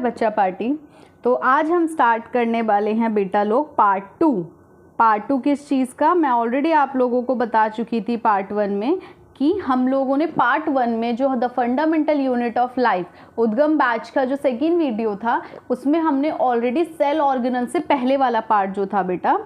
बच्चा पार्टी। तो आज हम स्टार्ट करने वाले हैं बेटा लोग पार्ट टू किस चीज़ का, मैं ऑलरेडी आप लोगों को बता चुकी थी पार्ट 1 में कि हम लोगों ने पार्ट 1 में जो the fundamental unit of life उद्गम बैच का जो सेकेंड वीडियो था उसमें हमने ऑलरेडी सेल ऑर्गेनल से पहले वाला पार्ट जो था बेटा,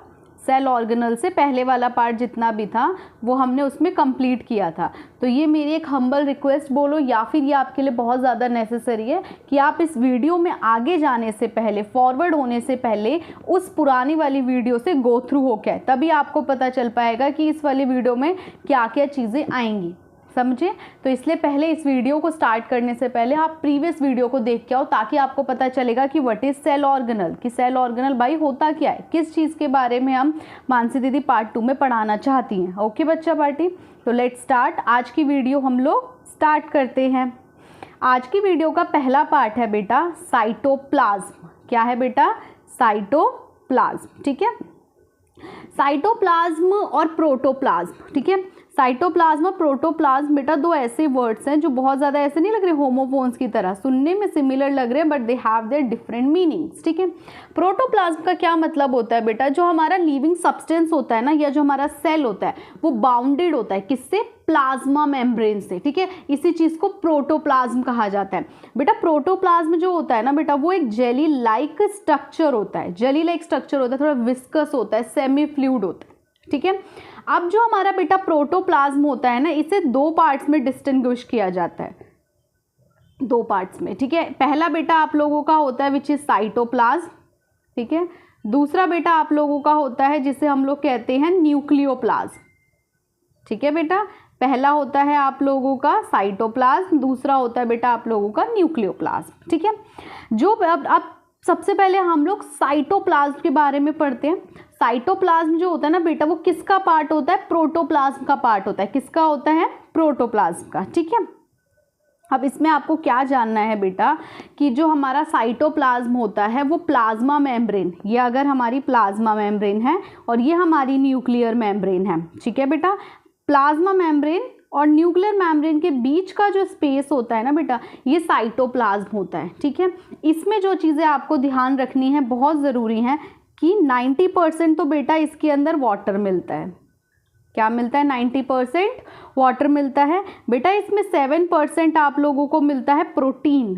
सेल ऑर्गेनल से पहले वाला पार्ट जितना भी था वो हमने उसमें कंप्लीट किया था। तो ये मेरी एक हम्बल रिक्वेस्ट बोलो या फिर ये आपके लिए बहुत ज़्यादा नेसेसरी है कि आप इस वीडियो में आगे जाने से पहले, फॉरवर्ड होने से पहले उस पुरानी वाली वीडियो से गो थ्रू होके, तभी आपको पता चल पाएगा कि इस वाली वीडियो में क्या क्या चीज़ें आएंगी, समझे। तो इसलिए पहले इस वीडियो को स्टार्ट करने से पहले आप प्रीवियस वीडियो को देख के आओ ताकि आपको पता चलेगा कि व्हाट इज सेल ऑर्गेनल, कि सेल ऑर्गेनल भाई होता क्या है, किस चीज़ के बारे में हम मानसी दीदी पार्ट 2 में पढ़ाना चाहती हैं। ओके बच्चा पार्टी, तो लेट्स स्टार्ट। आज की वीडियो हम लोग स्टार्ट करते हैं। आज की वीडियो का पहला पार्ट है बेटा साइटोप्लाज्म। क्या है बेटा? साइटोप्लाज्म। ठीक है, साइटोप्लाज्म और प्रोटोप्लाज्म। ठीक है, साइटोप्लाज्म और प्रोटोप्लाज्म बेटा दो ऐसे वर्ड्स हैं जो बहुत ज़्यादा ऐसे नहीं लग रहे होमोफोन्स की तरह, सुनने में सिमिलर लग रहे हैं but they have their different meanings. ठीक है, प्रोटोप्लाज्म का क्या मतलब होता है बेटा? जो हमारा लिविंग सब्सटेंस होता है ना, या जो हमारा सेल होता है वो बाउंडेड होता है किससे? प्लाज्मा मेम्ब्रेन से। ठीक है, इसी चीज़ को प्रोटोप्लाज्म कहा जाता है बेटा। प्रोटोप्लाज्म जो होता है ना बेटा वो एक जेली लाइक स्ट्रक्चर होता है, जेली लाइक स्ट्रक्चर होता है, थोड़ा विस्कस होता है, सेमी फ्लूइड होता है। ठीक है, अब जो हमारा बेटा प्रोटोप्लाज्म होता है ना, इसे दो पार्ट्स में डिस्टिंग्विश किया जाता है, दो पार्ट्स में। ठीक है, पहला बेटा आप लोगों का होता है विच इज साइटोप्लाज्म। ठीक है, दूसरा बेटा आप लोगों का होता है जिसे हम लोग कहते हैं न्यूक्लियोप्लाज्म। ठीक है बेटा, पहला होता है आप लोगों का साइटोप्लाज्म, दूसरा होता है बेटा आप लोगों का न्यूक्लियोप्लाज्म। ठीक है, जो अब सबसे पहले हम लोग साइटोप्लाज्म के बारे में पढ़ते हैं। साइटोप्लाज्म जो होता है ना बेटा वो किसका पार्ट होता है? प्रोटोप्लाज्म का पार्ट होता है। किसका होता है? प्रोटोप्लाज्म का। ठीक है, अब इसमें आपको क्या जानना है बेटा कि जो हमारा साइटोप्लाज्म होता है वो प्लाज्मा मेम्ब्रेन, ये अगर हमारी प्लाज्मा मेम्ब्रेन है और ये हमारी न्यूक्लियर मेम्ब्रेन है। ठीक है बेटा, प्लाज्मा मेम्ब्रेन और न्यूक्लियर मेम्ब्रेन के बीच का जो स्पेस होता है ना बेटा ये साइटोप्लाज्म होता है। ठीक है, इसमें जो चीज़ें आपको ध्यान रखनी है बहुत ज़रूरी है कि 90% तो बेटा इसके अंदर वाटर मिलता है। क्या मिलता है? 90% वाटर मिलता है बेटा। इसमें 7% आप लोगों को मिलता है प्रोटीन।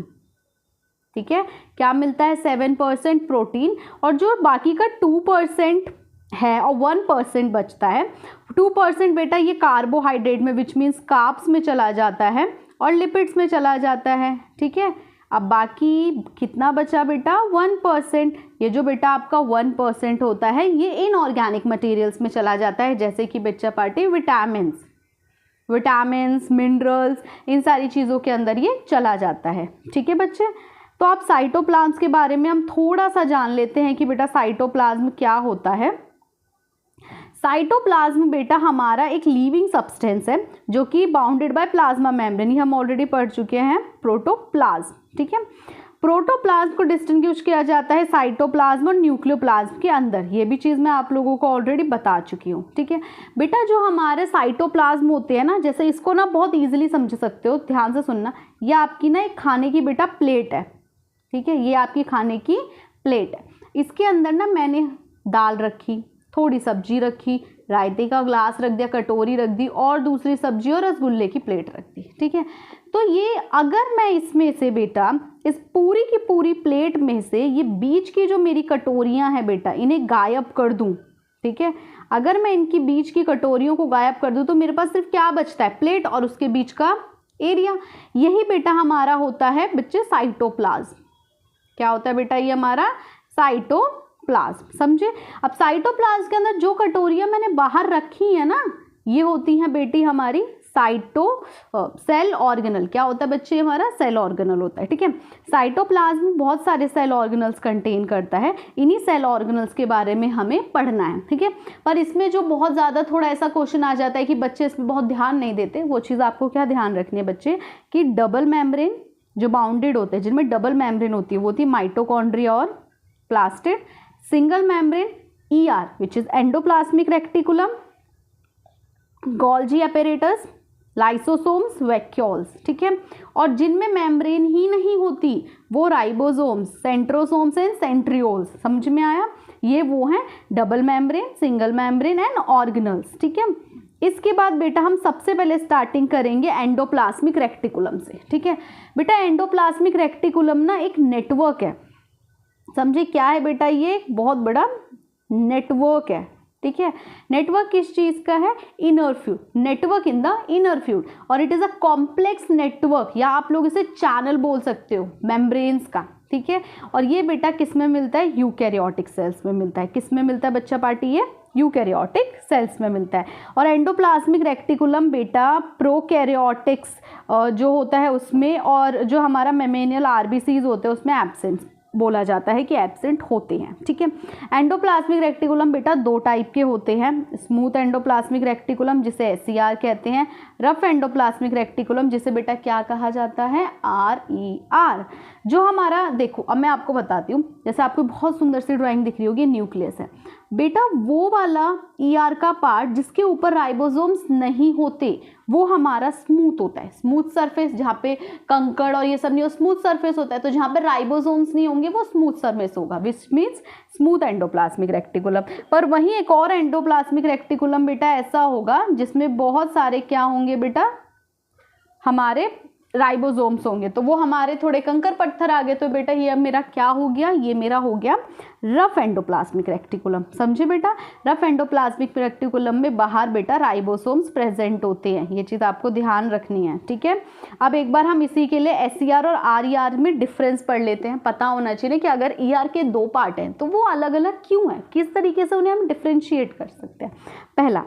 ठीक है, क्या मिलता है? 7% प्रोटीन, और जो बाकी का 2% है और 1% बचता है, 2% बेटा ये कार्बोहाइड्रेट में विच मीन्स कार्ब्स में चला जाता है और लिपिड्स में चला जाता है। ठीक है, अब बाकी कितना बचा बेटा? 1%। ये जो बेटा आपका 1% होता है ये इनऑर्गेनिक मटेरियल्स में चला जाता है, जैसे कि बच्चा पार्टी विटामिन्स, मिनरल्स, इन सारी चीज़ों के अंदर ये चला जाता है। ठीक है बच्चे, तो आप साइटोप्लाज्म के बारे में हम थोड़ा सा जान लेते हैं कि बेटा साइटोप्लाज्म क्या होता है। साइटोप्लाज्म बेटा हमारा एक लिविंग सब्सटेंस है जो कि बाउंडेड बाय प्लाज्मा मेम्ब्रेन, ये हम ऑलरेडी पढ़ चुके हैं, प्रोटोप्लाज्म। ठीक है, प्रोटोप्लाज्म को डिस्टिंग्विश किया जाता है साइटोप्लाज्म और न्यूक्लियोप्लाज्म के अंदर, ये भी चीज़ मैं आप लोगों को ऑलरेडी बता चुकी हूँ। ठीक है बेटा, जो हमारे साइटोप्लाज्म होते हैं ना, जैसे इसको ना बहुत ईजिली समझ सकते हो, ध्यान से सुनना, ये आपकी ना एक खाने की बेटा प्लेट है। ठीक है, ये आपकी खाने की प्लेट है, इसके अंदर ना मैंने दाल रखी, थोड़ी सब्जी रखी, रायते का ग्लास रख दिया, कटोरी रख दी और दूसरी सब्जी और रसगुल्ले की प्लेट रख दी। ठीक है, तो ये अगर मैं इसमें से बेटा इस पूरी की पूरी प्लेट में से ये बीच की जो मेरी कटोरियां हैं बेटा इन्हें गायब कर दूं, ठीक है, अगर मैं इनकी बीच की कटोरियों को गायब कर दूं तो मेरे पास सिर्फ क्या बचता है? प्लेट और उसके बीच का एरिया। यही बेटा हमारा होता है बच्चे साइटोप्लाज्म। क्या होता है बेटा? ये हमारा साइटोप्लाज्म, समझे। अब साइटोप्लाज्म के अंदर जो कटोरियां मैंने बाहर रखी है ना ये होती हैं बेटी हमारी सेल ऑर्गेनल। क्या होता है बच्चे? हमारा सेल ऑर्गेनल होता है। ठीक है, साइटोप्लाज्म बहुत सारे सेल ऑर्गेनल्स कंटेन करता है, इन्हीं सेल ऑर्गेनल्स के बारे में हमें पढ़ना है। ठीक है, पर इसमें जो बहुत ज़्यादा थोड़ा ऐसा क्वेश्चन आ जाता है कि बच्चे इसमें बहुत ध्यान नहीं देते, वो चीज़ आपको क्या ध्यान रखनी है बच्चे कि डबल मेम्ब्रेन जो बाउंडेड होते हैं, जिनमें डबल मेम्ब्रेन होती है, वो होती है माइटोकॉन्ड्रिया और plastid. Single membrane ER which is endoplasmic reticulum, Golgi apparatus, lysosomes, vacuoles, ठीक है। और जिनमें मेम्ब्रेन ही नहीं होती वो राइबोसोम्स, सेंट्रोसोम्स एंड सेंट्रियोल्स। समझ में आया? ये वो हैं double membrane, single membrane and organelles, ठीक है। इसके बाद बेटा हम सबसे पहले स्टार्टिंग करेंगे एंडोप्लाज्मिक रेक्टिकुलम से, ठीक है। बेटा एंडोप्लाज्मिक रेक्टिकुलम ना एक नेटवर्क है, समझे क्या है बेटा? ये एक बहुत बड़ा नेटवर्क है, ठीक है। नेटवर्क किस चीज का है? Inner fluid, network in the inner fluid, और it is a complex network, या आप लोग इसे चैनल बोल सकते हो मेम्ब्रेन्स का, ठीक है। और ये बेटा किस में मिलता है? यूकैरियोटिक सेल्स में मिलता है। किस में मिलता है बच्चा पार्टी? ये यूकैरियोटिक सेल्स में मिलता है। और एंडोप्लाज्मिक रेक्टिकुलम बेटा प्रोकैरियोटिक्स जो होता है उसमें, और जो हमारा मेमेनियल आरबीसीज होते हैं उसमें एब्सेंट बोला जाता है कि एब्सेंट होते हैं, ठीक है। एंडोप्लाज्मिक रेक्टिकुलम बेटा दो टाइप के होते हैं, स्मूथ एंडोप्लाज्मिक रेक्टिकुलम जिसे SCR कहते हैं, रफ एंडोप्लाज्मिक रेक्टिकुलम जिसे बेटा क्या कहा जाता है? RER। जो हमारा देखो अब मैं आपको बताती हूँ, जैसे आपको बहुत सुंदर सी ड्राइंग दिख रही होगी, न्यूक्लियस है बेटा, वो वाला ER का पार्ट जिसके ऊपर राइबोसोम्स नहीं होते वो हमारा स्मूथ होता है, स्मूथ सरफेस, जहाँ पे कंकड़ और ये सब नहीं हो, स्मूथ सरफेस होता है। तो जहाँ पे राइबोसोम्स नहीं होंगे वो स्मूथ सरफेस होगा, which means smooth endoplasmic reticulum. पर वहीं एक और एंडोप्लाज्मिक रेक्टिकुलम बेटा ऐसा होगा जिसमें बहुत सारे क्या होंगे बेटा? हमारे राइबोसोम्स होंगे। तो वो हमारे थोड़े कंकर पत्थर आ गए, तो बेटा ये अब मेरा क्या हो गया? ये मेरा हो गया रफ एंडोप्लाज्मिक रेक्टिकुलम। समझे बेटा? रफ एंडोप्लाज्मिक रेक्टिकुलम में बाहर बेटा राइबोसोम्स प्रेजेंट होते हैं, ये चीज़ आपको ध्यान रखनी है, ठीक है। अब एक बार हम इसी के लिए SCR और RER में डिफरेंस पढ़ लेते हैं। पता होना चाहिए कि अगर ER के दो पार्ट हैं तो वो अलग अलग क्यों है, किस तरीके से उन्हें हम डिफ्रेंशिएट कर सकते हैं। पहला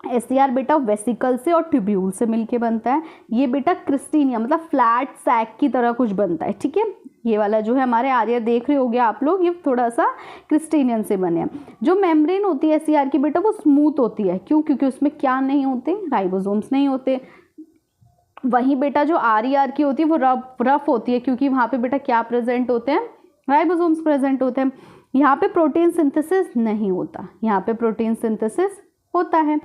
SCR बेटा वेसिकल से और ट्यूब्यूल से मिलके बनता है। ये बेटा क्रिस्टीनिया मतलब फ्लैट सैक की तरह कुछ बनता है, ठीक है। ये वाला जो है हमारे आर्यर देख रहे होगे आप लोग, ये थोड़ा सा क्रिस्टीनियन से बने हैं। जो मेम्ब्रेन होती है SCR की बेटा वो स्मूथ होती है, क्यों? क्योंकि उसमें क्या नहीं होते? राइबोसोम्स नहीं होते। वहीं बेटा जो RER की होती है वो रफ होती है, क्योंकि वहाँ पे बेटा क्या प्रेजेंट होते हैं? राइबोसोम्स प्रेजेंट होते हैं। यहाँ पे प्रोटीन सिंथेसिस नहीं होता, यहाँ पे प्रोटीन सिंथेसिस होता है।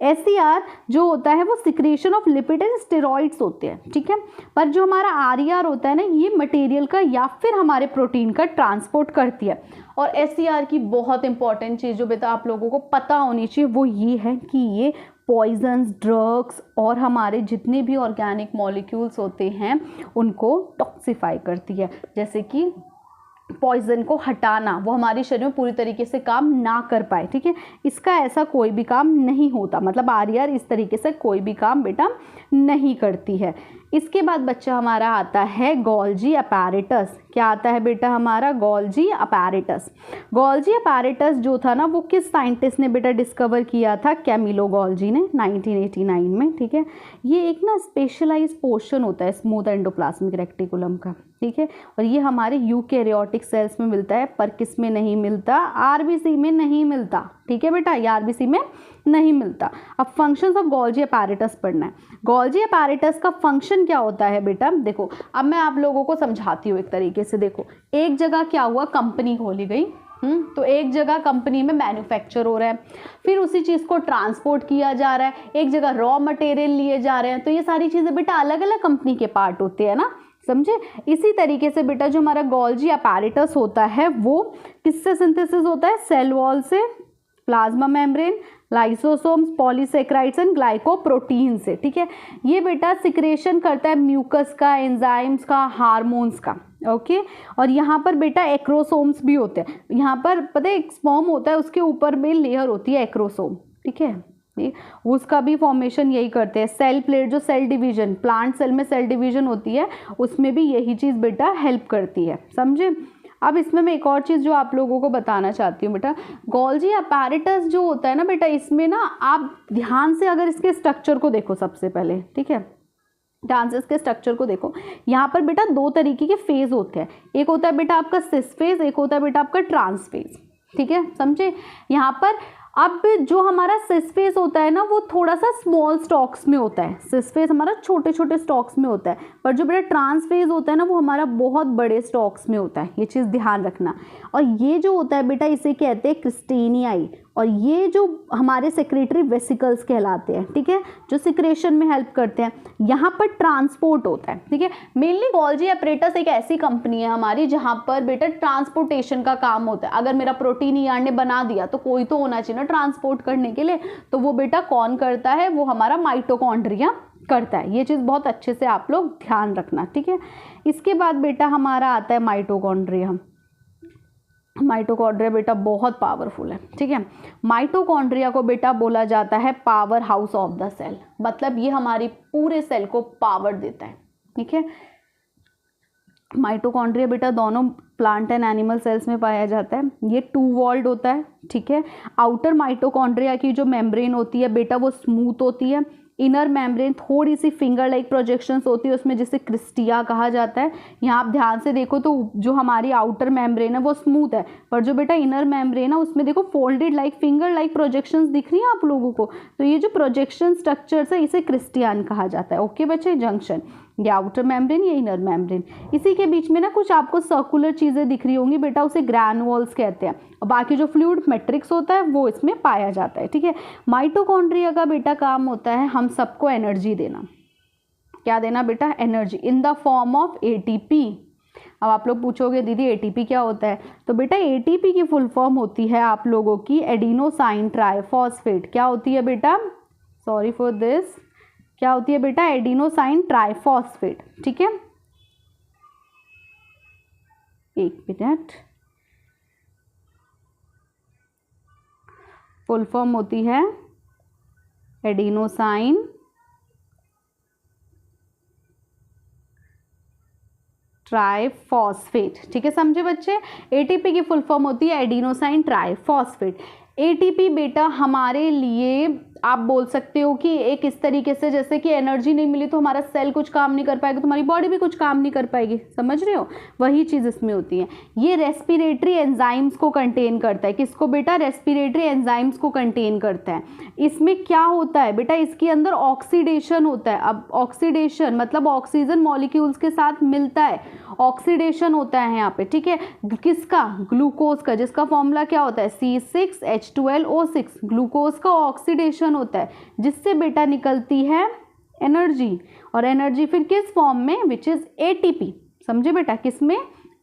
SCR जो होता है वो secretion of lipid and steroids होते हैं, ठीक है। पर जो हमारा RER होता है ना, ये मटेरियल का या फिर हमारे प्रोटीन का ट्रांसपोर्ट करती है। और SCR की बहुत इंपॉर्टेंट चीज़ जो बेटा आप लोगों को पता होनी चाहिए वो ये है कि ये पॉइजन्स, ड्रग्स और हमारे जितने भी ऑर्गेनिक मॉलिक्यूल्स होते हैं उनको टॉक्सिफाई करती है। जैसे कि पॉइजन को हटाना, वो हमारे शरीर में पूरी तरीके से काम ना कर पाए, ठीक है। इसका ऐसा कोई भी काम नहीं होता, मतलब RER इस तरीके से कोई भी काम बेटा नहीं करती है। इसके बाद बच्चा हमारा आता है गोल्जी अपैरेटस। क्या आता है बेटा हमारा? Golgi apparatus. गोल्जी अपैरेटस जो था ना वो किस साइंटिस्ट ने बेटा डिस्कवर किया था? कैमिलो गोल्जी ने 1989 में, ठीक है। ये एक ना स्पेशलाइज पोर्शन होता है स्मूथ एंडोप्लाज्मिक रेक्टिकुलम का, ठीक है। और ये हमारे यूकैरियोटिक सेल्स में मिलता है, पर किस में नहीं मिलता? RBC में नहीं मिलता, ठीक है बेटा, ये RBC में नहीं मिलता। अब फंक्शंस ऑफ गोल्जी अपैरेटस पढ़ना है। गोल्जी अपैरेटस का फंक्शन क्या होता है बेटा? देखो अब मैं आप लोगों को समझाती हूँ एक तरीके से। देखो एक जगह क्या हुआ, कंपनी खोली गई, तो एक जगह कंपनी में मैन्युफैक्चर हो रहा है, फिर उसी चीज़ को ट्रांसपोर्ट किया जा रहा है, एक जगह रॉ मटेरियल लिए जा रहे हैं। तो ये सारी चीज़ें बेटा अलग अलग कंपनी के पार्ट होते हैं ना, समझे। इसी तरीके से बेटा जो हमारा गोल्जी अपैरेटस होता है वो किससे सिंथेसिस होता है? सेल वॉल से, plasma membrane, lysosomes, polysaccharides and glycoprotein से, ठीक है। ये बेटा सिक्रेशन करता है म्यूकस का, एंजाइम्स का, हार्मोन्स का, ओके। और यहाँ पर बेटा एक्रोसोम्स भी होते हैं। यहाँ पर पता है एक स्पर्म होता है, उसके ऊपर में लेयर होती है एक्रोसोम, ठीक है। उसका भी फॉर्मेशन यही करते हैं। सेल प्लेट जो सेल डिवीजन, प्लांट सेल में सेल डिवीजन होती है, उसमें भी यही चीज़ बेटा हेल्प करती है, समझे। अब इसमें मैं एक और चीज़ जो आप लोगों को बताना चाहती हूँ बेटा, गोल्जी अपैरेटस जो होता है ना बेटा, इसमें ना आप ध्यान से अगर इसके स्ट्रक्चर को देखो सबसे पहले, ठीक है, ध्यान से इसके स्ट्रक्चर को देखो। यहाँ पर बेटा दो तरीके के फेज होते हैं, एक होता है बेटा आपका सिस फेज, एक होता है बेटा आपका ट्रांस फेज, ठीक है, समझे। यहाँ पर अब जो हमारा सिस फेज होता है ना वो थोड़ा सा स्मॉल स्टॉक्स में होता है, सिस फेज हमारा छोटे छोटे स्टॉक्स में होता है, पर जो बेटा ट्रांस फेज होता है ना वो हमारा बहुत बड़े स्टॉक्स में होता है, ये चीज़ ध्यान रखना। और ये जो होता है बेटा इसे कहते हैं क्रिस्टेनियाई, और ये जो हमारे सेक्रेटरी वेसिकल्स कहलाते हैं, ठीक है, जो सिक्रेशन में हेल्प करते हैं। यहाँ पर ट्रांसपोर्ट होता है, ठीक है। मेनली गोल्जी एपरेटस एक ऐसी कंपनी है हमारी जहाँ पर बेटा ट्रांसपोर्टेशन का काम होता है। अगर मेरा प्रोटीन यार्ड ने बना दिया तो कोई तो होना चाहिए ना ट्रांसपोर्ट करने के लिए, तो वो बेटा कौन करता है, वो हमारा माइटोकॉन्ड्रिया करता है। ये चीज़ बहुत अच्छे से आप लोग ध्यान रखना, ठीक है। इसके बाद बेटा हमारा आता है माइटोकॉन्ड्रिया। माइटोकॉन्ड्रिया बेटा बहुत पावरफुल है, ठीक है। माइटोकॉन्ड्रिया को बेटा बोला जाता है power house of the cell, मतलब ये हमारी पूरे सेल को पावर देता है, ठीक है। माइटोकॉन्ड्रिया बेटा दोनों प्लांट एंड एनिमल सेल्स में पाया जाता है। ये 2 वॉल्ड होता है, ठीक है। आउटर माइटोकॉन्ड्रिया की जो मेम्ब्रेन होती है बेटा वो स्मूथ होती है। इनर मेम्ब्रेन थोड़ी सी फिंगर लाइक प्रोजेक्शंस होती है उसमें, जिसे क्रिस्टिया कहा जाता है। यहाँ आप ध्यान से देखो तो जो हमारी आउटर मेम्ब्रेन है वो स्मूथ है, पर जो बेटा इनर मेम्ब्रेन है उसमें देखो folded like finger like projections दिख रही हैं आप लोगों को। तो ये जो प्रोजेक्शन स्ट्रक्चर्स है इसे क्रिस्टियन कहा जाता है। ओके बच्चे, जंक्शन, ये आउटर मेम्ब्रेन, ये इनर मेम्ब्रेन। इसी के बीच में ना कुछ आपको सर्कुलर चीज़ें दिख रही होंगी बेटा, उसे ग्रैनुअल्स कहते हैं। और बाकी जो फ्लूइड मैट्रिक्स होता है वो इसमें पाया जाता है, ठीक है। माइटोकॉन्ड्रिया का बेटा काम होता है हम सबको एनर्जी देना। क्या देना बेटा? Energy in the form of ATP. अब आप लोग पूछोगे दीदी एटीपी क्या होता है, तो बेटा एटीपी की फुल फॉर्म होती है आप लोगों की एडिनोसाइन ट्राइफॉस्फेट। क्या होती है बेटा? सॉरी फॉर दिस, क्या होती है बेटा? एडिनोसाइन ट्राइफॉस्फेट, ठीक है। एक मिनट, फुल फॉर्म होती है एडिनोसाइन ट्राइफॉस्फेट, ठीक है, समझे बच्चे। एटीपी की फुल फॉर्म होती है एडिनोसाइन ट्राइफॉस्फेट। एटीपी बेटा हमारे लिए आप बोल सकते हो कि एक इस तरीके से जैसे कि एनर्जी नहीं मिली तो हमारा सेल कुछ काम नहीं कर पाएगा, तो हमारी बॉडी भी कुछ काम नहीं कर पाएगी, समझ रहे हो, वही चीज़ इसमें होती है। ये रेस्पिरेटरी एंजाइम्स को कंटेन करता है। किसको बेटा? रेस्पिरेटरी एंजाइम्स को कंटेन करता है। इसमें क्या होता है बेटा? इसके अंदर ऑक्सीडेशन होता है। अब ऑक्सीडेशन मतलब ऑक्सीजन मॉलिक्यूल्स के साथ मिलता है, ऑक्सीडेशन होता है यहाँ पे, ठीक है। किसका? ग्लूकोज का, जिसका फॉर्मूला क्या होता है? C6H12O6। ग्लूकोज का ऑक्सीडेशन होता है जिससे बेटा निकलती है एनर्जी, और एनर्जी फिर किस फॉर्म में? Which is ATP. समझे बेटा? किस में?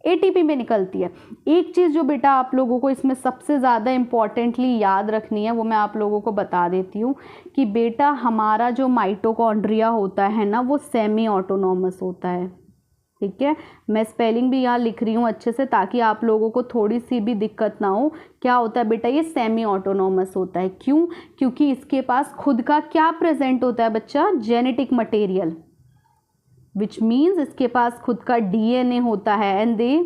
एटीपी में निकलती है। एक चीज़ जो बेटा आप लोगों को इसमें सबसे ज़्यादा इंपॉर्टेंटली याद रखनी है वो मैं आप लोगों को बता देती हूँ कि बेटा हमारा जो माइटोकॉन्ड्रिया होता है ना वो सेमी ऑटोनॉमस होता है, ठीक है। मैं स्पेलिंग भी यहाँ लिख रही हूँ अच्छे से ताकि आप लोगों को थोड़ी सी भी दिक्कत ना हो। क्या होता है बेटा? ये सेमी ऑटोनॉमस होता है। क्यों? क्योंकि इसके पास खुद का क्या प्रेजेंट होता है बच्चा? जेनेटिक मटेरियल, विच मीन्स इसके पास खुद का डीएनए होता है एंड दे,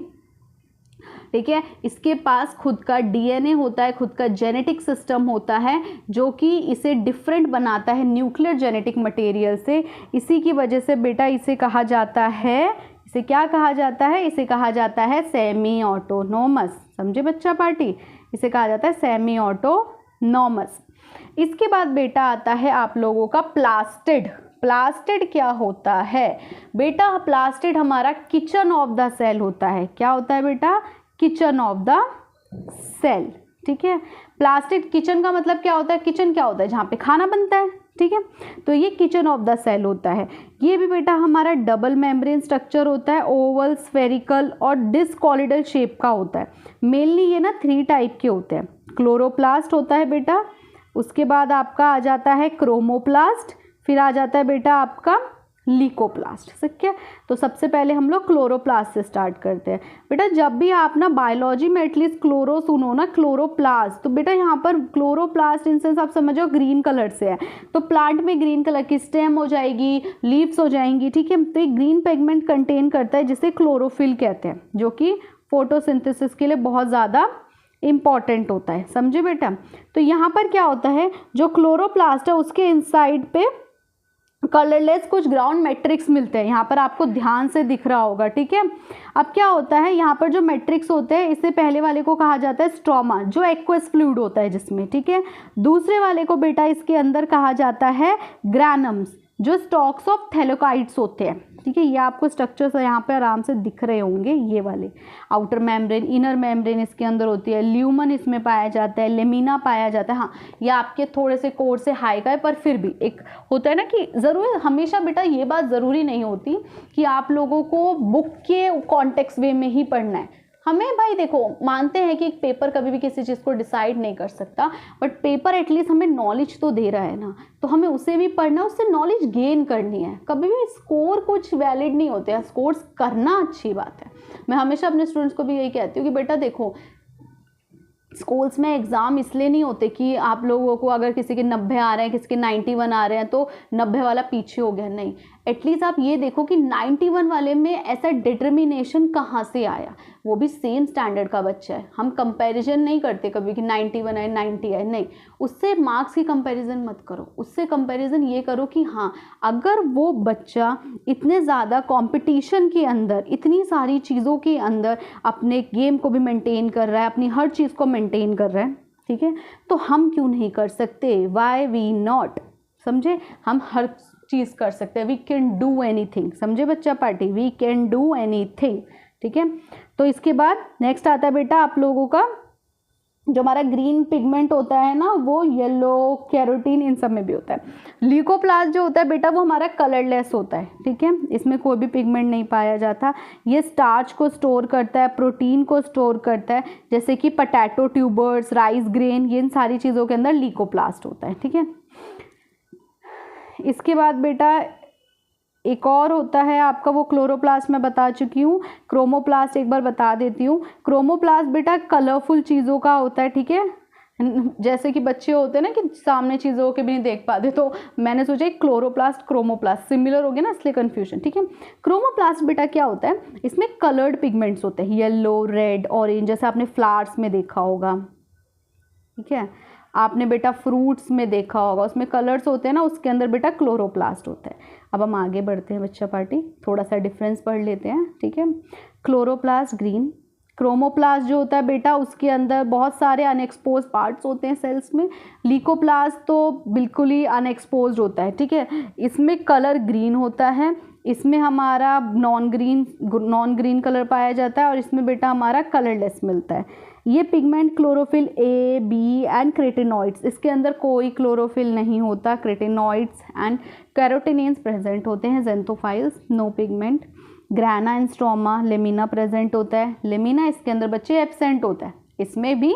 ठीक है, इसके पास खुद का डीएनए होता है, खुद का जेनेटिक सिस्टम होता है जो कि इसे डिफरेंट बनाता है न्यूक्लियर जेनेटिक मटेरियल से। इसी की वजह से बेटा इसे कहा जाता है, इसे क्या कहा जाता है? इसे कहा जाता है सेमी ऑटोनॉमस। समझे बच्चा पार्टी? इसे कहा जाता है सेमी ऑटोनॉमस। इसके बाद बेटा आता है आप लोगों का प्लास्टिड। प्लास्टिड क्या होता है बेटा? प्लास्टिड हमारा किचन ऑफ द सेल होता है। क्या होता है बेटा? किचन ऑफ द सेल, ठीक है। प्लास्टिड किचन का मतलब क्या होता है? किचन क्या होता है? जहाँ पे खाना बनता है, ठीक है। तो ये किचन ऑफ द सेल होता है। ये भी बेटा हमारा डबल मेम्ब्रेन स्ट्रक्चर होता है, ओवल, स्फेरिकल और डिस्कॉलिडल शेप का होता है। मेनली ये ना 3 टाइप के होते हैं। क्लोरोप्लास्ट होता है बेटा, उसके बाद आपका आ जाता है क्रोमोप्लास्ट, फिर आ जाता है बेटा आपका लीकोप्लास्ट, ठीक है। तो सबसे पहले हम लोग क्लोरोप्लास्ट से स्टार्ट करते हैं। बेटा जब भी आप ना बायोलॉजी में एटलीस्ट क्लोरो सुनो ना, क्लोरोप्लास्ट, तो बेटा यहाँ पर क्लोरोप्लास्ट इन सेंस आप समझो ग्रीन कलर से है, तो प्लांट में ग्रीन कलर की स्टेम हो जाएगी, लीव्स हो जाएंगी, ठीक है। तो एक ग्रीन पिगमेंट कंटेन करता है जिसे क्लोरोफिल कहते हैं, जो कि फोटोसिंथेसिस के लिए बहुत ज़्यादा इम्पॉर्टेंट होता है। समझे बेटा? तो यहाँ पर क्या होता है, जो क्लोरोप्लास्ट है उसके इनसाइड पे कलरलेस कुछ ग्राउंड मैट्रिक्स मिलते हैं। यहाँ पर आपको ध्यान से दिख रहा होगा, ठीक है। अब क्या होता है, यहाँ पर जो मैट्रिक्स होते हैं इससे पहले वाले को कहा जाता है स्ट्रोमा, जो एक्वस फ्लूइड होता है जिसमें, ठीक है। दूसरे वाले को बेटा इसके अंदर कहा जाता है ग्रैनम्स, जो स्टॉक्स ऑफ थैलेकाइड्स होते हैं, ठीक है। ये आपको स्ट्रक्चर्स यहाँ पे आराम से दिख रहे होंगे, ये वाले आउटर मेम्ब्रेन, इनर मेम्ब्रेन इसके अंदर होती है, ल्यूमन इसमें पाया जाता है, लेमिना पाया जाता है। हाँ, ये आपके थोड़े से कोड से हाई का है, पर फिर भी एक होता है ना कि ज़रूर हमेशा बेटा ये बात ज़रूरी नहीं होती कि आप लोगों को बुक के कॉन्टेक्स्ट वे में ही पढ़ना है। हमें भाई देखो, मानते हैं कि एक पेपर कभी भी किसी चीज़ को डिसाइड नहीं कर सकता, बट पेपर एटलीस्ट हमें नॉलेज तो दे रहा है ना, तो हमें उसे भी पढ़ना, उससे नॉलेज गेन करनी है। कभी भी स्कोर कुछ वैलिड नहीं होते हैं, स्कोर्स करना अच्छी बात है। मैं हमेशा अपने स्टूडेंट्स को भी यही कहती हूँ कि बेटा देखो, स्कूल्स में एग्ज़ाम इसलिए नहीं होते कि आप लोगों को अगर किसी के 90 आ रहे हैं, किसी के 91 आ रहे हैं तो 90 वाला पीछे हो गया, नहीं। एटलीस्ट आप ये देखो कि 91 वाले में ऐसा डिटर्मिनेशन कहाँ से आया, वो भी सेम स्टैंडर्ड का बच्चा है। हम कंपैरिजन नहीं करते कभी कि 91 आए 90 आए, नहीं, उससे मार्क्स की कंपैरिजन मत करो। उससे कंपैरिजन ये करो कि हाँ, अगर वो बच्चा इतने ज़्यादा कंपटीशन के अंदर, इतनी सारी चीज़ों के अंदर अपने गेम को भी मेंटेन कर रहा है, अपनी हर चीज़ को मेंटेन कर रहा है, ठीक है, तो हम क्यों नहीं कर सकते? Why we not? समझे? हम हर चीज़ कर सकते हैं। We can do anything. समझे बच्चा party? We can do anything, ठीक है। तो इसके बाद नेक्स्ट आता है बेटा आप लोगों का जो हमारा ग्रीन पिगमेंट होता है ना, वो येलो, कैरोटीन, इन सब में भी होता है। ल्यूकोप्लास्ट जो होता है बेटा वो हमारा कलरलेस होता है, ठीक है, इसमें कोई भी पिगमेंट नहीं पाया जाता। ये स्टार्च को स्टोर करता है, प्रोटीन को स्टोर करता है, जैसे कि पोटैटो ट्यूबर्स, राइस ग्रेन, ये इन सारी चीज़ों के अंदर ल्यूकोप्लास्ट होता है, ठीक है। इसके बाद बेटा एक और होता है आपका, वो क्लोरोप्लास्ट मैं बता चुकी हूँ। क्रोमोप्लास्ट एक बार बता देती हूँ। क्रोमोप्लास्ट बेटा कलरफुल चीज़ों का होता है, ठीक है, जैसे कि बच्चे होते हैं ना कि सामने चीज़ों के भी नहीं देख पाते, तो मैंने सोचा क्लोरोप्लास्ट क्रोमोप्लास्ट सिमिलर हो गया ना, इसलिए कन्फ्यूजन, ठीक है। क्रोमोप्लास्ट बेटा क्या होता है, इसमें कलर्ड पिगमेंट्स होते हैं, येलो, रेड, ऑरेंज, जैसे आपने फ्लावर्स में देखा होगा, ठीक है, आपने बेटा फ्रूट्स में देखा होगा, उसमें कलर्स होते हैं ना, उसके अंदर बेटा क्लोरोप्लास्ट होता है। अब हम आगे बढ़ते हैं बच्चा पार्टी, थोड़ा सा डिफरेंस पढ़ लेते हैं, ठीक है। क्लोरोप्लास्ट ग्रीन, क्रोमोप्लास्ट जो होता है बेटा उसके अंदर बहुत सारे अनएक्सपोज पार्ट्स होते हैं सेल्स में। ल्यूकोप्लास्ट तो बिल्कुल ही अनएक्सपोज होता है, ठीक है, इसमें कलर ग्रीन होता है, इसमें हमारा नॉन ग्रीन कलर पाया जाता है, और इसमें बेटा हमारा कलरलेस मिलता है। ये pigment chlorophyll A, B and carotenoids, इसके अंदर कोई क्लोरोफिल नहीं होता, क्रेटिनॉइड्स एंड कैरोटिनेन्स प्रेजेंट होते हैं, xanthophylls no pigment. Grana and stroma, lamina present होता है, लेमिना इसके अंदर बच्चे एब्सेंट होता है, इसमें भी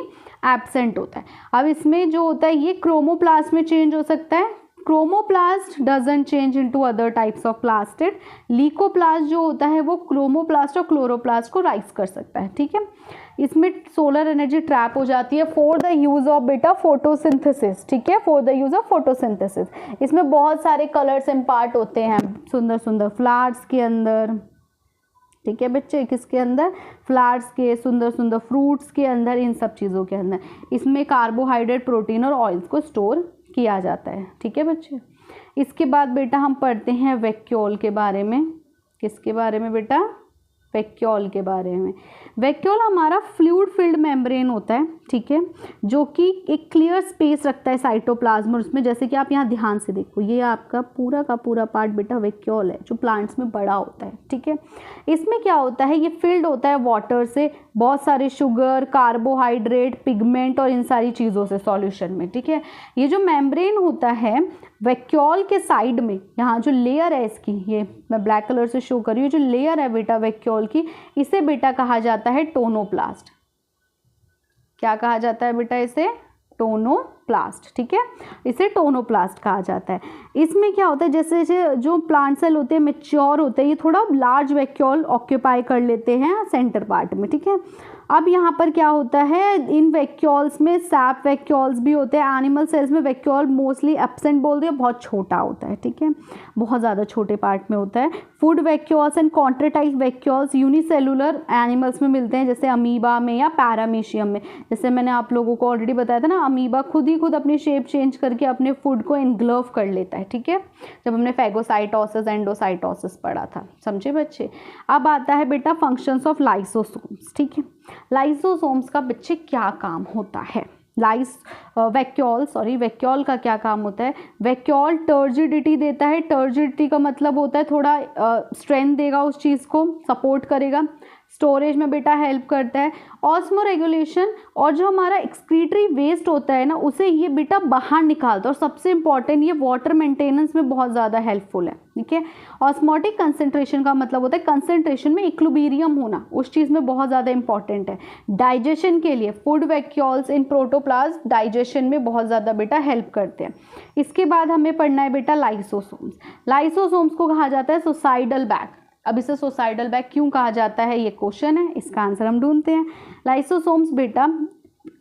एब्सेंट होता है। अब इसमें जो होता है ये क्रोमोप्लास्ट में चेंज हो सकता है, chromoplast doesn't change into other types of plastid. Leucoplast जो होता है वो क्रोमोप्लास्ट और क्लोरोप्लास्ट को राइज कर सकता है, ठीक है। इसमें सोलर एनर्जी ट्रैप हो जाती है फॉर द यूज ऑफ बेटा फोटोसिंथेसिस, ठीक है, for the use of photosynthesis. इसमें बहुत सारे कलर्स इम्पार्ट होते हैं सुंदर सुंदर फ्लावर्स के अंदर, ठीक है बच्चे, किसके अंदर? फ्लावर्स के, सुंदर सुंदर फ्रूट्स के अंदर, इन सब चीज़ों के अंदर। इसमें कार्बोहाइड्रेट, प्रोटीन और ऑयल्स को स्टोर किया जाता है, ठीक है बच्चे। इसके बाद बेटा हम पढ़ते हैं वैक्यूल के बारे में। किसके बारे में बेटा? वैक्यूल के बारे में। वैक्यूल हमारा फ्लूइड फिल्ड मेम्ब्रेन होता है, ठीक है, जो कि एक क्लियर स्पेस रखता है साइटोप्लाज्म और उसमें, जैसे कि आप यहाँ ध्यान से देखो, ये आपका पूरा का पूरा पार्ट बेटा वैक्यूल है जो प्लांट्स में बड़ा होता है, ठीक है। इसमें क्या होता है, ये फिल्ड होता है वाटर से, बहुत सारे शुगर, कार्बोहाइड्रेट, पिगमेंट और इन सारी चीज़ों से सॉल्यूशन में, ठीक है। ये जो मेम्ब्रेन होता है वैक्यूल के साइड में, यहाँ जो लेयर है इसकी, ये मैं ब्लैक कलर से शो कर रही हूँ, जो लेयर है बेटा वैक्यूल की, इसे बेटा कहा जाता है टोनोप्लास्ट। क्या कहा जाता है बेटा इसे? टोनोप्लास्ट, ठीक है, इसे टोनोप्लास्ट कहा जाता है। इसमें क्या होता है, जैसे जैसे जो प्लांट सेल होते हैं मैच्योर होते हैं, ये थोड़ा लार्ज वैक्यूल ऑक्यूपाई कर लेते हैं सेंटर पार्ट में, ठीक है। अब यहाँ पर क्या होता है, इन वैक्यूल्स में सैप वैक्यूल्स भी होते हैं। एनिमल सेल्स में वैक्यूल मोस्टली एब्सेंट बोल दिया, बहुत छोटा होता है, ठीक है, बहुत ज़्यादा छोटे पार्ट में होता है। Food vacuoles and contractile vacuoles unicellular animals में मिलते हैं, जैसे अमीबा में या पैरामीशियम में। जैसे मैंने आप लोगों को ऑलरेडी बताया था ना, अमीबा खुद ही खुद अपनी शेप चेंज करके अपने फूड को इनग्लव कर लेता है, ठीक है, जब हमने फैगोसाइटोसिस एंडोसाइटोसिस पढ़ा था, समझे बच्चे। अब आता है बेटा फंक्शंस ऑफ लाइसोसोम्स, ठीक है। लाइसोसोम्स का बच्चे क्या काम होता है? वैक्यूल का क्या काम होता है? वैक्यूल टर्जिडिटी देता है। टर्जिडिटी का मतलब होता है थोड़ा स्ट्रेंथ देगा, उस चीज़ को सपोर्ट करेगा। स्टोरेज में बेटा हेल्प करता है। ऑस्मो रेगुलेशन, और जो हमारा एक्सक्रीटरी वेस्ट होता है ना, उसे ये बेटा बाहर निकालता है। और सबसे इंपॉर्टेंट, ये वाटर मेंटेनेंस में बहुत ज़्यादा हेल्पफुल है। ठीक है। ऑस्मोटिक कंसंट्रेशन का मतलब होता है कंसंट्रेशन में इक्विलिब्रियम होना, उस चीज़ में बहुत ज़्यादा इंपॉर्टेंट है। डाइजेशन के लिए फूड वैक्यूल्स इन प्रोटोप्लाज्म डाइजेशन में बहुत ज़्यादा बेटा हेल्प करते हैं। इसके बाद हमें पढ़ना है बेटा लाइसोसोम्स। लाइसोसोम्स को कहा जाता है सुसाइडल बैग। अब इसे सुसाइडल बैग क्यों कहा जाता है, ये क्वेश्चन है, इसका आंसर हम ढूंढते हैं। लाइसोसोम्स बेटा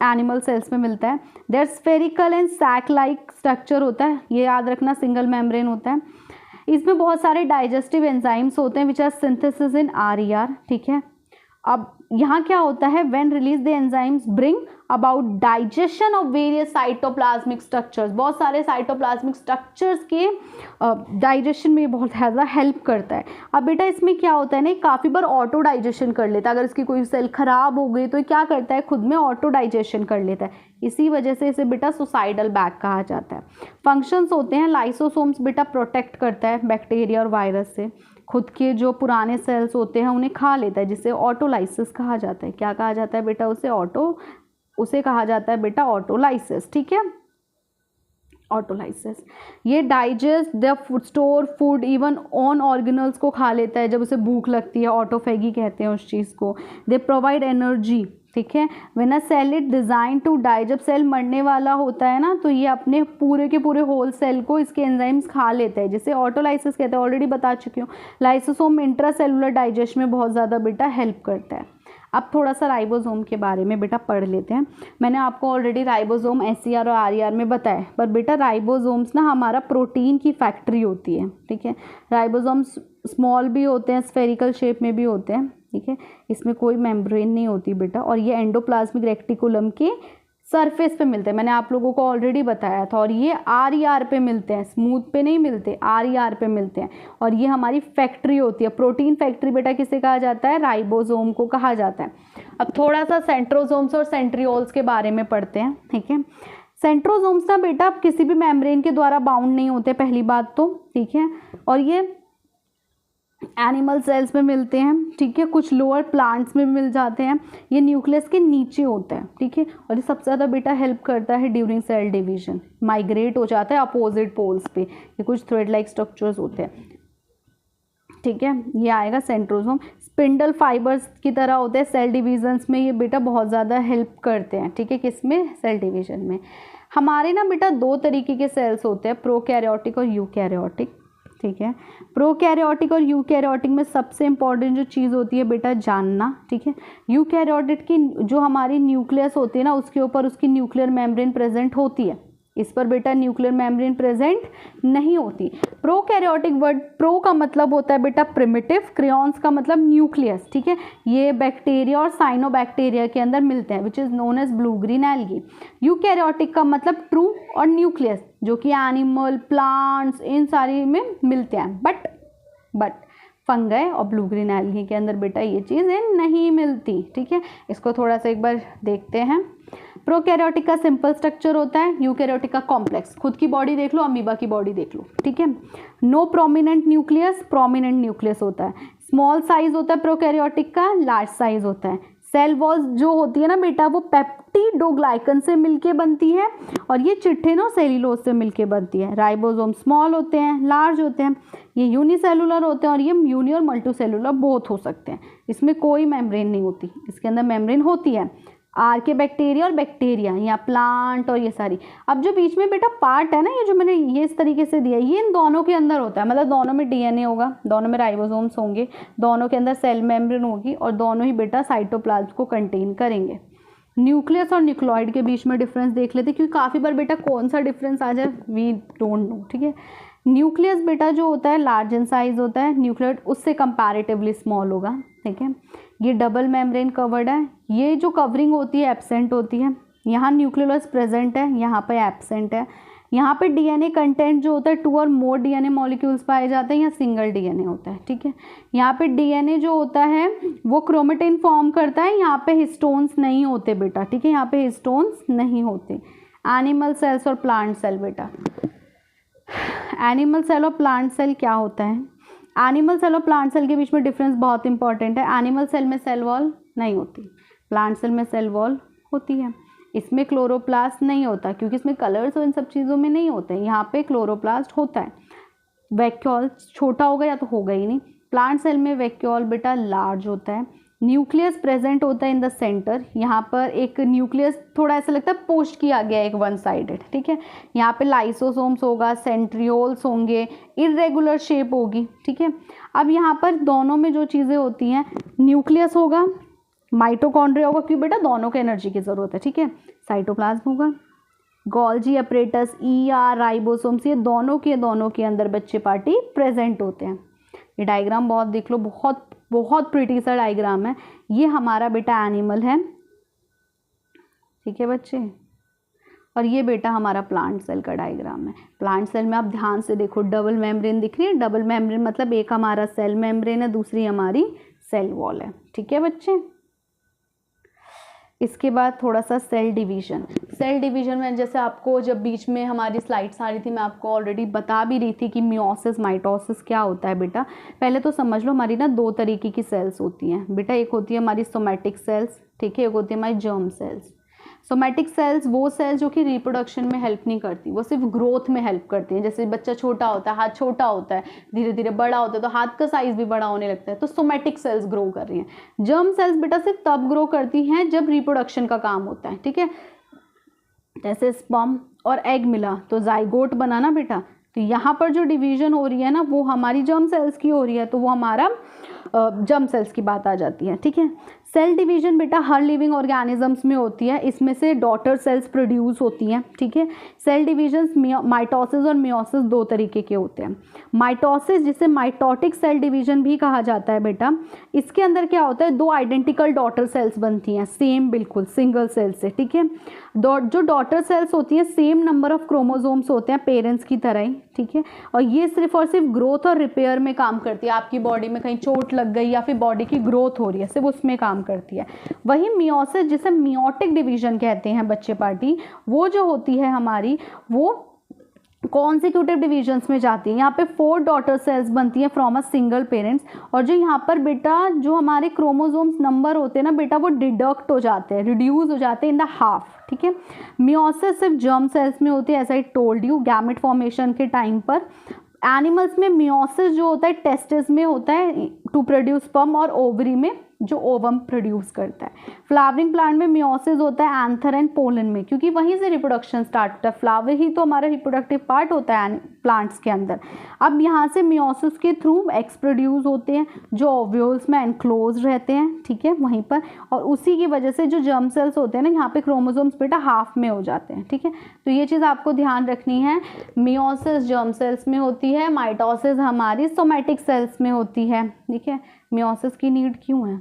एनिमल सेल्स में मिलता है। There spherical and sac like structure होता है, ये याद रखना, सिंगल मेम्ब्रेन होता है। इसमें बहुत सारे डाइजेस्टिव एंजाइम्स होते हैं which are synthesis in RER। ठीक है। अब यहाँ क्या होता है, when release the enzymes bring about digestion of various cytoplasmic structures. बहुत सारे साइटोप्लाज्मिक स्ट्रक्चर्स के डाइजेशन में बहुत ज़्यादा हेल्प करता है। अब बेटा इसमें क्या होता है ना, काफ़ी बार ऑटो डाइजेशन कर लेता है। अगर इसकी कोई सेल खराब हो गई तो ये क्या करता है, खुद में ऑटो डाइजेशन कर लेता है। इसी वजह से इसे बेटा सुसाइडल बैग कहा जाता है। फंक्शंस होते हैं, लाइसोसोम्स बेटा प्रोटेक्ट करता है बैक्टीरिया और वायरस से। खुद के जो पुराने सेल्स होते हैं उन्हें खा लेता है, जिसे ऑटोलाइसिस कहा जाता है। क्या कहा जाता है बेटा, उसे कहा जाता है बेटा ऑटोलाइसिस। ठीक है, ऑटोलाइसिस। ये digest the food, store food even on organelles को खा लेता है जब उसे भूख लगती है, ऑटोफेगी कहते हैं उस चीज़ को। They provide energy. ठीक है। When a cell is design to die, जब सेल मरने वाला होता है ना, तो ये अपने पूरे के पूरे होल सेल को इसके एंजाइम्स खा लेता है, जिसे ऑटोलाइसिस कहते हैं। ऑलरेडी बता चुकी हूँ। लाइसोसोम इंट्रासेलुलर डाइजेशन में बहुत ज़्यादा बेटा हेल्प करता है। अब थोड़ा सा राइबोसोम के बारे में बेटा पढ़ लेते हैं। मैंने आपको ऑलरेडी राइबोसोम SCR और RER में बताया, पर बेटा राइबोसोम्स ना हमारा प्रोटीन की फैक्ट्री होती है। ठीक है। राइबोसोम्स स्मॉल भी होते हैं, स्फेरिकल शेप में भी होते हैं। ठीक है। इसमें कोई मेम्ब्रेन नहीं होती बेटा, और ये एंडोप्लाज्मिक रेक्टिकुलम के सरफेस पे मिलते हैं। मैंने आप लोगों को ऑलरेडी बताया था। और ये RER पे मिलते हैं, स्मूथ पे नहीं मिलते, RER पे मिलते हैं। और ये हमारी फैक्ट्री होती है। प्रोटीन फैक्ट्री बेटा किसे कहा जाता है, राइबोसोम को कहा जाता है। अब थोड़ा सा सेंट्रोसोम्स और सेंट्रियोल्स के बारे में पढ़ते हैं। ठीक है। सेंट्रोसोम्स ना बेटा किसी भी मेम्ब्रेन के द्वारा बाउंड नहीं होते, पहली बात तो। ठीक है। और ये एनिमल सेल्स में मिलते हैं। ठीक है। कुछ लोअर प्लांट्स में भी मिल जाते हैं। ये न्यूक्लियस के नीचे होते हैं। ठीक है। और ये सबसे ज़्यादा बेटा हेल्प करता है ड्यूरिंग सेल डिवीजन, माइग्रेट हो जाता है अपोजिट पोल्स पे। ये कुछ थ्रेड लाइक स्ट्रक्चर्स होते हैं। ठीक है। ये आएगा सेंट्रोसोम। स्पिंडल फाइबर्स की तरह होते हैं सेल डिविजन्स में, ये बेटा बहुत ज़्यादा हेल्प करते हैं। ठीक है। किसमें, सेल डिवीजन में। हमारे ना बेटा दो तरीके के सेल्स होते हैं, प्रोकैरियोटिक और यूकैरियोटिक। ठीक है। प्रोकैरियोटिक और यूकैरियोटिक में सबसे इंपॉर्टेंट जो चीज़ होती है बेटा जानना। ठीक है। यूकैरियोटिक की जो हमारी न्यूक्लियस होती है ना, उसके ऊपर उसकी न्यूक्लियर मेम्ब्रेन प्रेजेंट होती है। इस पर बेटा न्यूक्लियर मेम्ब्रेन प्रेजेंट नहीं होती। प्रोकैरियोटिक, वर्ड प्रो का मतलब होता है बेटा प्रिमिटिव, क्रियॉन्स का मतलब न्यूक्लियस। ठीक है। ये बैक्टीरिया और साइनोबैक्टीरिया के अंदर मिलते हैं, which is known as blue green algae. Eukaryotic का मतलब ट्रू और न्यूक्लियस, जो कि एनिमल, प्लांट्स, इन सारी में मिलते हैं। बट फंगई और ब्लू ग्रीन एल्गी के अंदर बेटा ये चीज़ें नहीं मिलती। ठीक है। इसको थोड़ा सा एक बार देखते हैं। प्रोकैरियोटिक का सिंपल स्ट्रक्चर होता है, यूकैरियोटिक का कॉम्प्लेक्स। खुद की बॉडी देख लो, अमीबा की बॉडी देख लो। ठीक है। No prominent nucleus, prominent nucleus होता है। स्मॉल साइज होता है प्रोकैरियोटिक का, लार्ज साइज होता है। सेल वॉल्स जो होती है ना बेटा, वो पेप्टिडोग्लाइकन से मिलके बनती है, और ये चिट्ठिन और सेल्यूलोज से मिलके बनती है। राइबोसोम स्मॉल होते हैं, लार्ज होते हैं। ये यूनिसेलुलर होते हैं, और ये यूनि और मल्टीसेलुलर बोथ हो सकते हैं। इसमें कोई मेम्ब्रेन नहीं होती, इसके अंदर मेम्ब्रेन होती है। आर के बैक्टीरिया और बैक्टीरिया या प्लांट और ये सारी। अब जो बीच में बेटा पार्ट है ना, ये जो मैंने ये इस तरीके से दिया, ये इन दोनों के अंदर होता है। मतलब दोनों में DNA होगा, दोनों में राइबोसोम्स होंगे, दोनों के अंदर सेल मेम्ब्रेन होगी, और दोनों ही बेटा साइटोप्लाज्म को कंटेन करेंगे। न्यूक्लियस और न्यूक्लॉइड के बीच में डिफरेंस देख लेते, क्योंकि काफ़ी बार बेटा कौन सा डिफरेंस आ जाए वी डोंट नो। ठीक है। न्यूक्लियस बेटा जो होता है लार्ज इन साइज होता है, न्यूक्लियड उससे कंपैरेटिवली स्मॉल होगा। ठीक है। ये डबल मेम्ब्रेन कवर्ड है। ये जो कवरिंग होती है एब्सेंट होती है। यहाँ न्यूक्लियस प्रेजेंट है, यहाँ पर एब्सेंट है। यहाँ पे डीएनए कंटेंट जो होता है 2 और मोर डीएनए मॉलिक्यूल्स पाए जाते हैं या सिंगल डीएनए होता है, ठीक है। यहाँ पे डीएनए जो होता है वो क्रोमेटिन फॉर्म करता है, यहाँ पे हिस्टोन्स नहीं होते बेटा, ठीक है, यहाँ पे हिस्टोन्स नहीं होते। एनिमल सेल्स और प्लांट सेल बेटा, एनिमल सेल और प्लांट सेल क्या होता है? एनिमल सेल और प्लांट सेल के बीच में डिफरेंस बहुत इंपॉर्टेंट है। एनिमल सेल में सेल वॉल नहीं होती, प्लांट सेल में सेल वॉल होती है। इसमें क्लोरोप्लास्ट नहीं होता क्योंकि इसमें कलर्स और इन सब चीज़ों में नहीं होते हैं, यहाँ पे क्लोरोप्लास्ट होता है। वैक्यूल छोटा होगा या तो होगा ही नहीं। प्लांट सेल में वैक्यूल बेटा लार्ज होता है। न्यूक्लियस प्रेजेंट होता है इन द सेंटर, यहाँ पर एक न्यूक्लियस थोड़ा ऐसा लगता है पोस्ट किया गया एक वन साइडेड, ठीक है। यहाँ पे लाइसोसोम्स होगा, सेंट्रियोल्स होंगे, इरेगुलर शेप होगी, ठीक है। अब यहाँ पर दोनों में जो चीज़ें होती हैं, न्यूक्लियस होगा, माइटोकॉन्ड्रिया होगा, क्योंकि बेटा दोनों को एनर्जी की ज़रूरत है, ठीक है। साइटोप्लाज्म होगा, गोल्जी अपरेटस, ईआर, राइबोसोम्स, ये दोनों के अंदर बच्चे पार्टी प्रेजेंट होते हैं। ये डायग्राम बहुत देख लो, बहुत बहुत प्रिटी सा डायग्राम है। ये हमारा बेटा एनिमल है, ठीक है बच्चे, और ये बेटा हमारा प्लांट सेल का डायग्राम है। प्लांट सेल में आप ध्यान से देखो, डबल मेम्ब्रेन दिख रही है। डबल मेम्ब्रेन मतलब एक हमारा सेल मेम्ब्रेन है, दूसरी हमारी सेल वॉल है, ठीक है बच्चे। इसके बाद थोड़ा सा सेल डिवीजन। सेल डिवीजन में जैसे आपको जब बीच में हमारी स्लाइड्स आ रही थी, मैं आपको ऑलरेडी बता भी रही थी कि मियोसिस माइटोसिस क्या होता है बेटा। पहले तो समझ लो, हमारी ना 2 तरीके की सेल्स होती हैं बेटा। एक होती है हमारी सोमैटिक सेल्स, ठीक है, एक होती है हमारी जर्म सेल्स। सोमैटिक सेल्स वो सेल्स जो कि रिप्रोडक्शन में हेल्प नहीं करती, वो सिर्फ ग्रोथ में हेल्प करती हैं। जैसे बच्चा छोटा होता है, हाथ छोटा होता है, धीरे धीरे बड़ा होता है तो हाथ का साइज भी बड़ा होने लगता है, तो सोमैटिक सेल्स ग्रो कर रही हैं। जर्म सेल्स बेटा सिर्फ तब ग्रो करती हैं जब रिप्रोडक्शन का काम होता है, ठीक है। जैसे स्पर्म और एग मिला तो जाइगोट बना ना बेटा, तो यहाँ पर जो डिवीजन हो रही है ना वो हमारी जर्म सेल्स की हो रही है, तो वो हमारा जर्म सेल्स की बात आ जाती है, ठीक है। सेल डिवीजन बेटा हर लिविंग ऑर्गेनिजम्स में होती है, इसमें से डॉटर सेल्स प्रोड्यूस होती हैं, ठीक है। सेल डिवीजन माइटोसिस और मियोसिस 2 तरीके के होते हैं। माइटोसिस जिसे माइटोटिक सेल डिवीजन भी कहा जाता है बेटा, इसके अंदर क्या होता है, 2 आइडेंटिकल डॉटर सेल्स बनती हैं, सेम बिल्कुल सिंगल सेल से, ठीक है। जो डॉटर सेल्स होती हैं सेम नंबर ऑफ क्रोमोसोम्स होते हैं पेरेंट्स की तरह ही, ठीक है, और ये सिर्फ और सिर्फ ग्रोथ और रिपेयर में काम करती है। आपकी बॉडी में कहीं चोट लग गई या फिर बॉडी की ग्रोथ हो रही है, सिर्फ उसमें काम करती है। वही मियोसिस जिसे मियोटिक डिवीजन कहते हैं बच्चे पार्टी, वो जो होती है हमारी, वो कॉन्सिक्यूटिव डिविजन्स में जाती है। यहाँ पे 4 डॉटर सेल्स बनती हैं फ्रॉम अ सिंगल पेरेंट्स, और जो यहाँ पर बेटा जो हमारे क्रोमोसोम्स नंबर होते हैं ना बेटा, वो डिडक्ट हो जाते हैं, रिड्यूस हो जाते हैं इन द हाफ, ठीक है। मियोसिस सिर्फ जर्म सेल्स में होती है, as I told you, gamete formation के टाइम पर। एनिमल्स में मियोसिस जो होता है टेस्टिस में होता है टू प्रोड्यूस स्पर्म, और ओवरी में जो ओवम प्रोड्यूस करता है। फ्लावरिंग प्लांट में मियोसिस होता है एंथर एंड पोलन में, क्योंकि वहीं से रिप्रोडक्शन स्टार्ट होता है। फ्लावर ही तो हमारा रिप्रोडक्टिव पार्ट होता है प्लांट्स के अंदर। अब यहाँ से मियोसिस के थ्रू एग्स प्रोड्यूस होते हैं जो ओव्यूल्स में एनक्लोज रहते हैं, ठीक है, वहीं पर, और उसी की वजह से जो जर्म सेल्स होते हैं ना, यहाँ पे क्रोमोसोम्स बेटा हाफ में हो जाते हैं, ठीक है। तो ये चीज़ आपको ध्यान रखनी है, मियोसिस जर्म सेल्स में होती है, माइटोसिस हमारी सोमैटिक सेल्स में होती है, ठीक है। मियोसिस की नीड क्यों है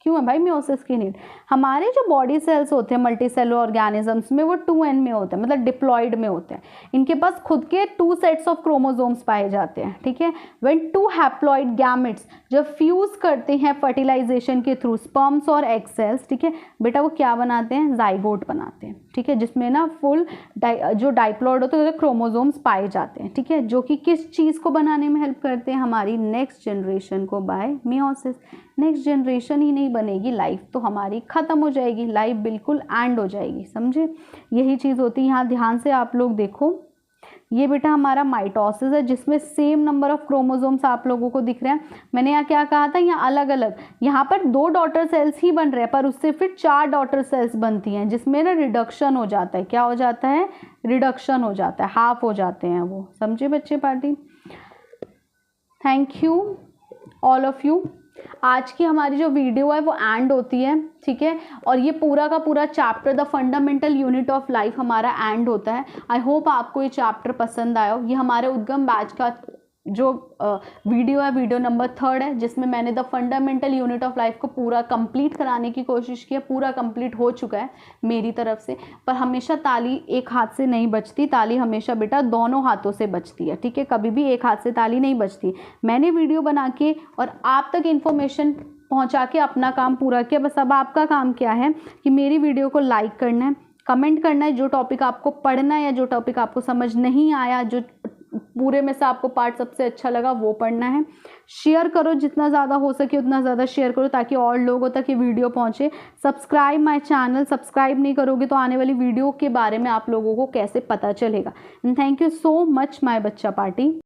भाई मियोसिस की नीड? हमारे जो बॉडी सेल्स होते हैं मल्टी सेलुलर ऑर्गेनिजम्स में, वो 2n में होते हैं, मतलब डिप्लॉयड में होते हैं। इनके पास खुद के 2 सेट्स ऑफ क्रोमोसोम्स पाए जाते हैं, ठीक है। व्हेन 2 हैप्लॉइड गैमेट्स जब फ्यूज करते हैं फर्टिलाइजेशन के थ्रू स्पर्म्स और एग सेल्स, ठीक है बेटा, वो क्या बनाते हैं, जाइगोट बनाते हैं, ठीक है, जिसमें ना फुल जो डाइप्लॉयड होते हैं क्रोमोसोम्स पाए जाते हैं, ठीक है, जो कि किस चीज़ को बनाने में हेल्प करते हैं, हमारी नेक्स्ट जनरेशन को बाय मियोसिस। नेक्स्ट जनरेशन ही नहीं बनेगी, लाइफ तो हमारी ख़त्म हो जाएगी, लाइफ बिल्कुल एंड हो जाएगी, समझे, यही चीज़ होती है। यहाँ ध्यान से आप लोग देखो, ये बेटा हमारा माइटोसिस है जिसमें सेम नंबर ऑफ क्रोमोसोम्स आप लोगों को दिख रहे हैं। मैंने यहाँ क्या कहा था, यहाँ अलग अलग, यहाँ पर 2 डॉटर सेल्स ही बन रहे हैं, पर उससे फिर 4 डॉटर सेल्स बनती हैं, जिसमें ना रिडक्शन हो जाता है। क्या हो जाता है, रिडक्शन हो जाता है, हाफ हो जाते हैं वो, समझे बच्चे party. Thank you all of you. आज की हमारी जो वीडियो है वो एंड होती है, ठीक है, और ये पूरा का पूरा chapter the fundamental unit of life हमारा एंड होता है। आई होप आपको ये चैप्टर पसंद आया हो। ये हमारे उद्गम बैच का जो वीडियो है वीडियो नंबर 3 है, जिसमें मैंने the fundamental unit of life को पूरा कंप्लीट कराने की कोशिश की है। पूरा कंप्लीट हो चुका है मेरी तरफ से, पर हमेशा ताली एक हाथ से नहीं बजती, ताली हमेशा बेटा दोनों हाथों से बजती है, ठीक है, कभी भी एक हाथ से ताली नहीं बजती। मैंने वीडियो बना के और आप तक इन्फॉर्मेशन पहुंचा के अपना काम पूरा किया। बस अब आपका काम क्या है कि मेरी वीडियो को लाइक करना है, कमेंट करना है, जो टॉपिक आपको पढ़ना है या जो टॉपिक आपको समझ नहीं आया, जो पूरे में से आपको पार्ट सबसे अच्छा लगा वो पढ़ना है। शेयर करो, जितना ज़्यादा हो सके उतना ज़्यादा शेयर करो ताकि और लोगों तक ये वीडियो पहुंचे। सब्सक्राइब माय चैनल, सब्सक्राइब नहीं करोगे तो आने वाली वीडियो के बारे में आप लोगों को कैसे पता चलेगा। And thank you so much my बच्चा पार्टी।